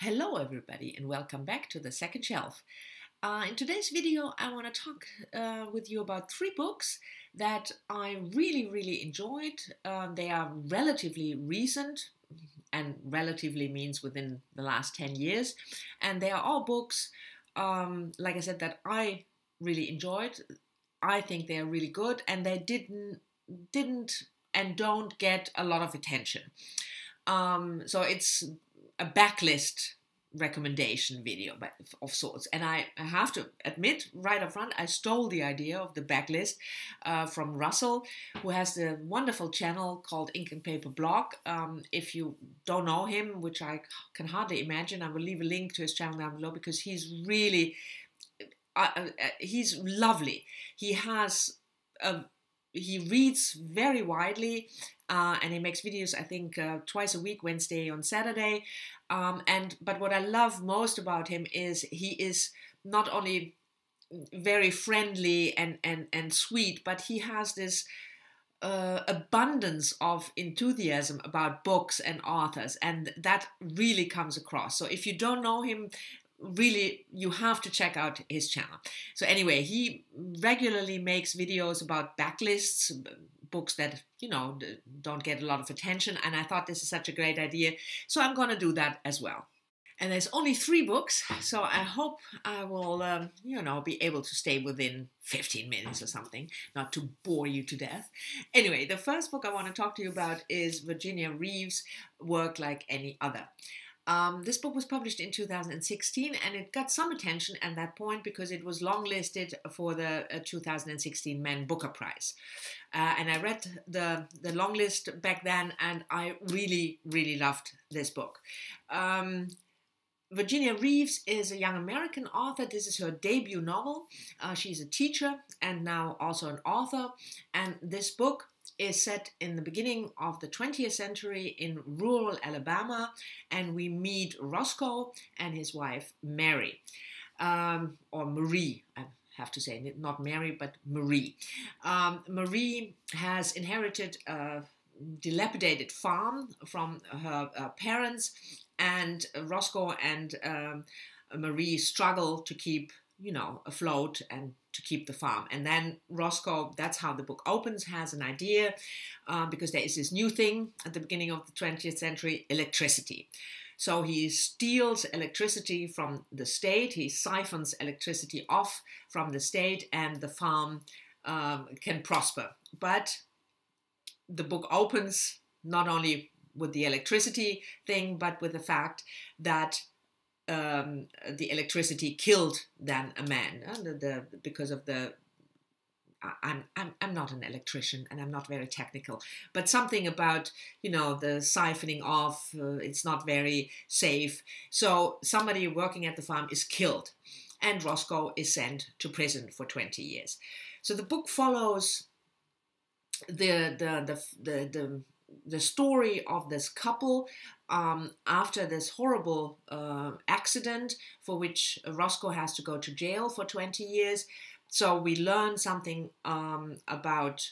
Hello everybody and welcome back to the second shelf. In today's video I want to talk with you about three books that I really enjoyed. They are relatively recent, and relatively means within the last 10 years, and they are all books, like I said, that I really enjoyed. I think they are really good, and they didn't and don't get a lot of attention. So it's a backlist recommendation video of sorts. And I have to admit right up front, I stole the idea of the backlist from Russell, who has the wonderful channel called Ink and Paper Blog. If you don't know him, which I can hardly imagine, I will leave a link to his channel down below because he's really, he's lovely. He reads very widely, and he makes videos, I think, twice a week, Wednesday on Saturday. But what I love most about him is he is not only very friendly and sweet, but he has this abundance of enthusiasm about books and authors, and that really comes across. So if you don't know him, really, you have to check out his channel. So anyway, he regularly makes videos about backlists, books that, you know, don't get a lot of attention, and I thought this is such a great idea, so I'm going to do that as well. And there's only 3 books, so I hope I will, be able to stay within 15 minutes or something, not to bore you to death. Anyway, the first book I want to talk to you about is Virginia Reeves' Work Like Any Other. This book was published in 2016, and it got some attention at that point because it was longlisted for the 2016 Man Booker Prize. And I read the long list back then, and I really loved this book. Virginia Reeves is a young American author. This is her debut novel. She's a teacher and now also an author. And this book is set in the beginning of the 20th century in rural Alabama, and we meet Roscoe and his wife Mary, or Marie, I have to say, not Mary, but Marie. Marie has inherited a dilapidated farm from her parents, and Roscoe and Marie struggle to keep, afloat and to keep the farm. And then Roscoe, that's how the book opens, has an idea, because there is this new thing at the beginning of the 20th century, electricity. So he steals electricity from the state, he siphons electricity off from the state, and the farm can prosper. But the book opens not only with the electricity thing, but with the fact that the electricity killed then a man, because of the. I'm not an electrician and I'm not very technical, but something about the siphoning off. It's not very safe. So somebody working at the farm is killed, and Roscoe is sent to prison for 20 years. So the book follows the story of this couple after this horrible accident for which Roscoe has to go to jail for 20 years. So we learn something about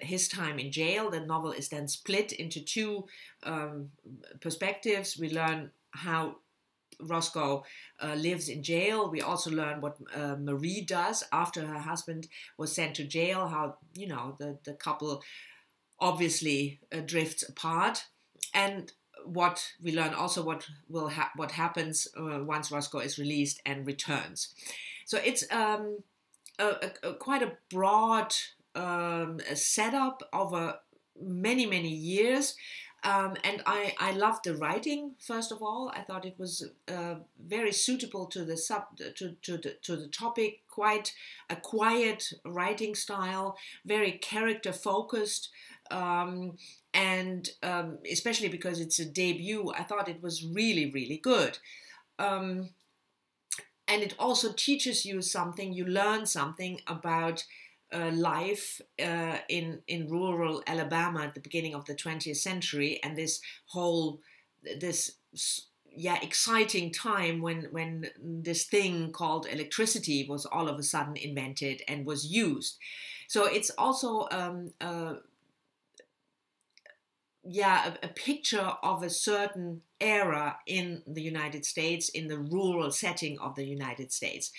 his time in jail. The novel is then split into 2 perspectives. We learn how Roscoe lives in jail. We also learn what Marie does after her husband was sent to jail, how the couple obviously drifts apart, and what we learn also what happens once Roscoe is released and returns. So it's quite a broad setup over many years, and I loved the writing. First of all, I thought it was very suitable to the to the topic. Quite a quiet writing style, very character focused. And especially because it's a debut, I thought it was really good. And it also teaches you something, you learn something about life in rural Alabama at the beginning of the 20th century, and this exciting time when this thing called electricity was all of a sudden invented and was used. So it's also a picture of a certain era in the United States, in the rural setting of the United States.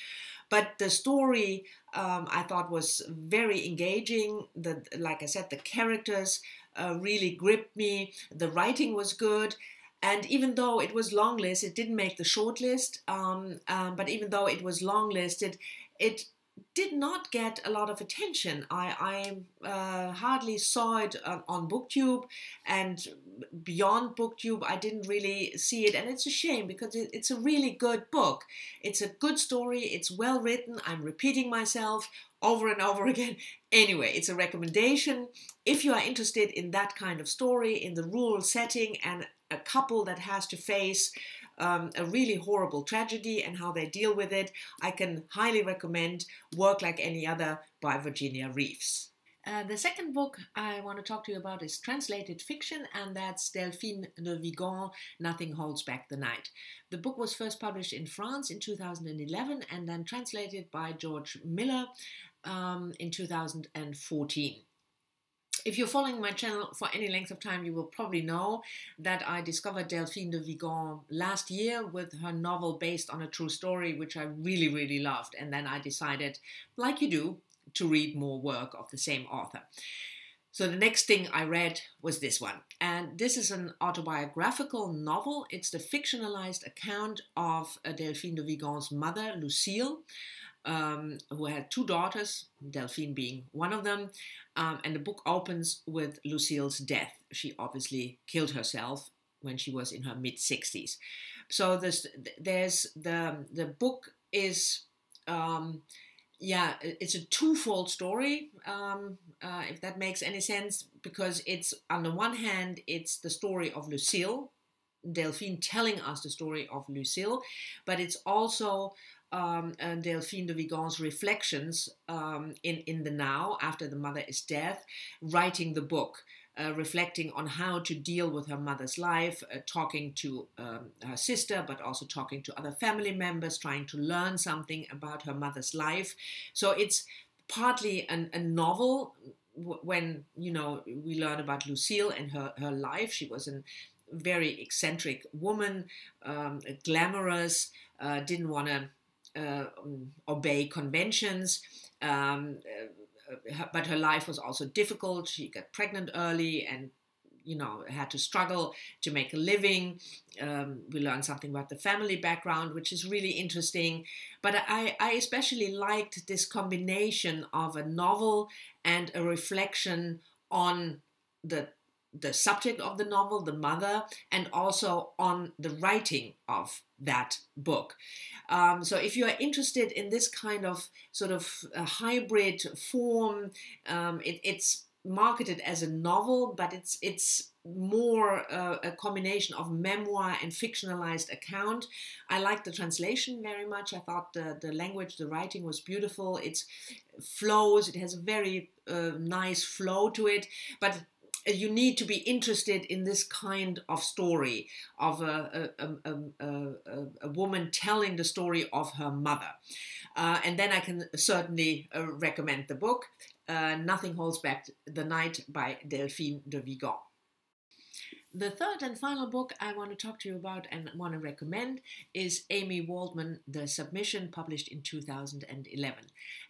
But the story I thought was very engaging. Like I said, the characters really gripped me. The writing was good. And even though it was longlisted, it didn't make the shortlist. But even though it was longlisted, it did not get a lot of attention. I hardly saw it on BookTube, and beyond BookTube I didn't really see it, and it's a shame because it's a really good book. It's a good story, it's well written. I'm repeating myself over and over again. Anyway, it's a recommendation. If you are interested in that kind of story, in the rural setting, and a couple that has to face a really horrible tragedy and how they deal with it, I can highly recommend Work Like Any Other by Virginia Reeves. The second book I want to talk to you about is translated fiction, and that's Delphine de Vigan, Nothing Holds Back the Night. The book was first published in France in 2011 and then translated by George Miller in 2014. If you're following my channel for any length of time, you will probably know that I discovered Delphine de Vigan last year with her novel based on a true story, which I really, really loved. And then I decided, like you do, to read more work of the same author. So the next thing I read was this one. And this is an autobiographical novel. It's the fictionalized account of Delphine de Vigan's mother, Lucille, who had two daughters, Delphine being one of them, and the book opens with Lucille's death. She obviously killed herself when she was in her mid-60s. So the book is, it's a twofold story, if that makes any sense, because it's, on the one hand, it's the story of Lucille, Delphine telling us the story of Lucille, but it's also Delphine de Vigan's reflections in the now, after the mother is dead, writing the book, reflecting on how to deal with her mother's life, talking to her sister, but also talking to other family members, trying to learn something about her mother's life. So it's partly a novel. When, you know, we learn about Lucille and her life. She was a very eccentric woman, glamorous, didn't want to obey conventions, but her life was also difficult. She got pregnant early and, you know, had to struggle to make a living. We learned something about the family background, which is really interesting. But I especially liked this combination of a novel and a reflection on the subject of the novel, the mother, and also on the writing of that book. So if you are interested in this kind of sort of a hybrid form, it's marketed as a novel, but it's more a combination of memoir and fictionalized account. I liked the translation very much. I thought the language, the writing was beautiful. It flows. It has a very nice flow to it, but you need to be interested in this kind of story of a woman telling the story of her mother. And then I can certainly recommend the book, Nothing Holds Back the Night by Delphine de Vigan. The third and final book I want to talk to you about and want to recommend is Amy Waldman, The Submission, published in 2011.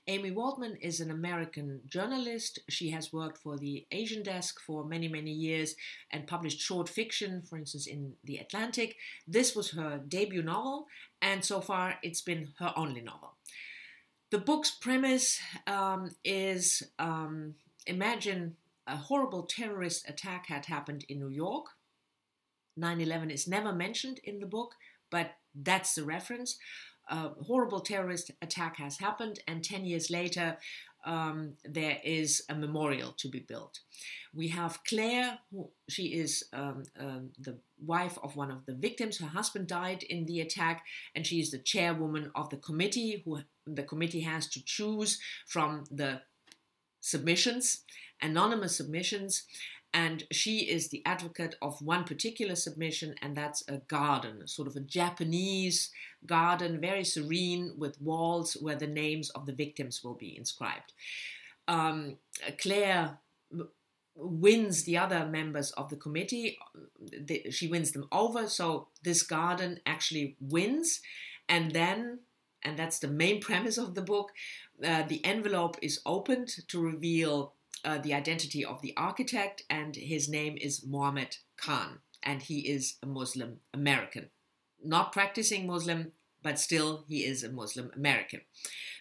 Amy Waldman is an American journalist. She has worked for the Asian desk for many, many years and published short fiction, for instance, in The Atlantic. This was her debut novel, and so far it's been her only novel. The book's premise is, imagine a horrible terrorist attack had happened in New York. 9/11 is never mentioned in the book, but that's the reference. A horrible terrorist attack has happened, and 10 years later, there is a memorial to be built. We have Claire, she is the wife of one of the victims. Her husband died in the attack, and she is the chairwoman of the committee, who the committee has to choose from the submissions, anonymous submissions, and she is the advocate of one particular submission, and that's a garden, sort of a Japanese garden, very serene, with walls where the names of the victims will be inscribed. Claire wins the other members of the committee. She wins them over, so this garden actually wins. And then, and that's the main premise of the book, the envelope is opened to reveal the identity of the architect, and his name is Mohammed Khan, and he is a Muslim American. Not practicing Muslim, but still he is a Muslim American.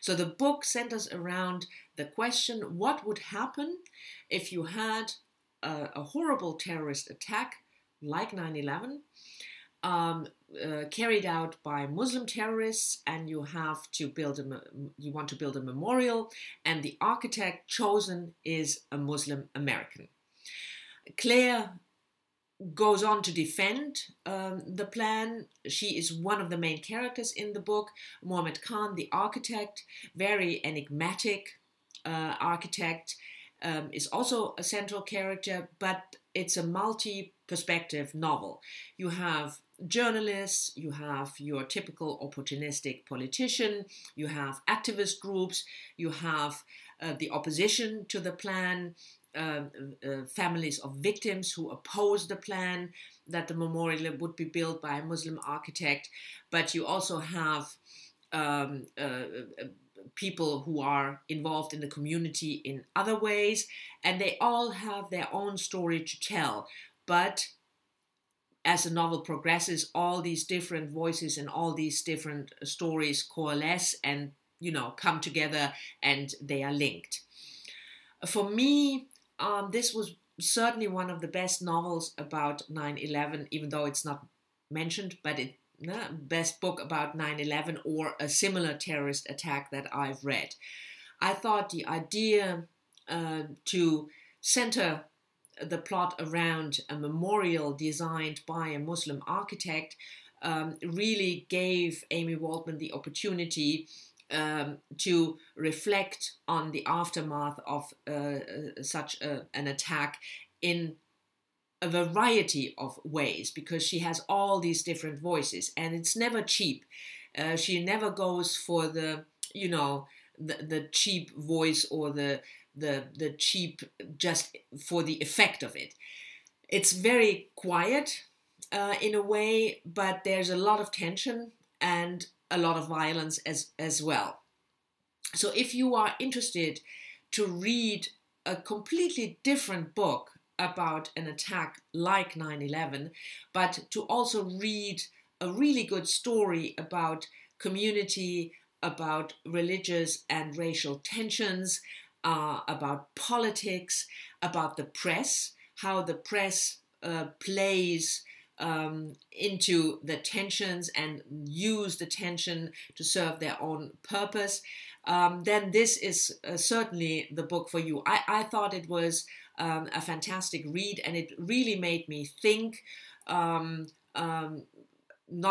So the book centers around the question, what would happen if you had a horrible terrorist attack like 9/11 carried out by Muslim terrorists, and you have to build you want to build a memorial, and the architect chosen is a Muslim American. Claire goes on to defend the plan. She is one of the main characters in the book. Mohammed Khan, the architect, very enigmatic architect, is also a central character, but it's a multi-perspective novel. You have journalists, you have your typical opportunistic politician, you have activist groups, you have the opposition to the plan, families of victims who oppose the plan that the memorial would be built by a Muslim architect, but you also have people who are involved in the community in other ways, and they all have their own story to tell. But as the novel progresses, all these different voices and all these different stories coalesce and, you know, come together, and they are linked. For me, this was certainly one of the best novels about 9/11, even though it's not mentioned, but it best book about 9/11 or a similar terrorist attack that I've read. I thought the idea to center the plot around a memorial designed by a Muslim architect really gave Amy Waldman the opportunity to reflect on the aftermath of such an attack in a variety of ways, because she has all these different voices, and it's never cheap. She never goes for the, you know, the cheap voice or the cheap just for the effect of it. It's very quiet in a way, but there's a lot of tension and a lot of violence as well. So if you are interested to read a completely different book about an attack like 9/11, but to also read a really good story about community, about religious and racial tensions, about politics, about the press, how the press plays into the tensions and use the tension to serve their own purpose, then this is certainly the book for you. I thought it was a fantastic read, and it really made me think, not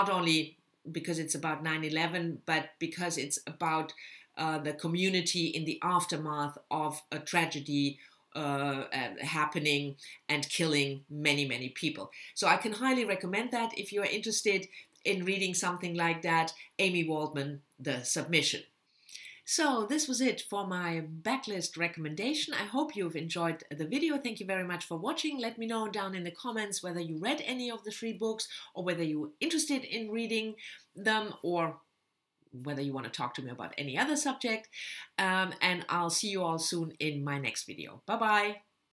only because it's about 9/11, but because it's about the community in the aftermath of a tragedy happening and killing many, many people. So I can highly recommend that if you are interested in reading something like that. Amy Waldman, The Submission. So this was it for my backlist recommendation. I hope you've enjoyed the video. Thank you very much for watching. Let me know down in the comments whether you read any of the 3 books, or whether you're interested in reading them, or whether you want to talk to me about any other subject. And I'll see you all soon in my next video. Bye-bye.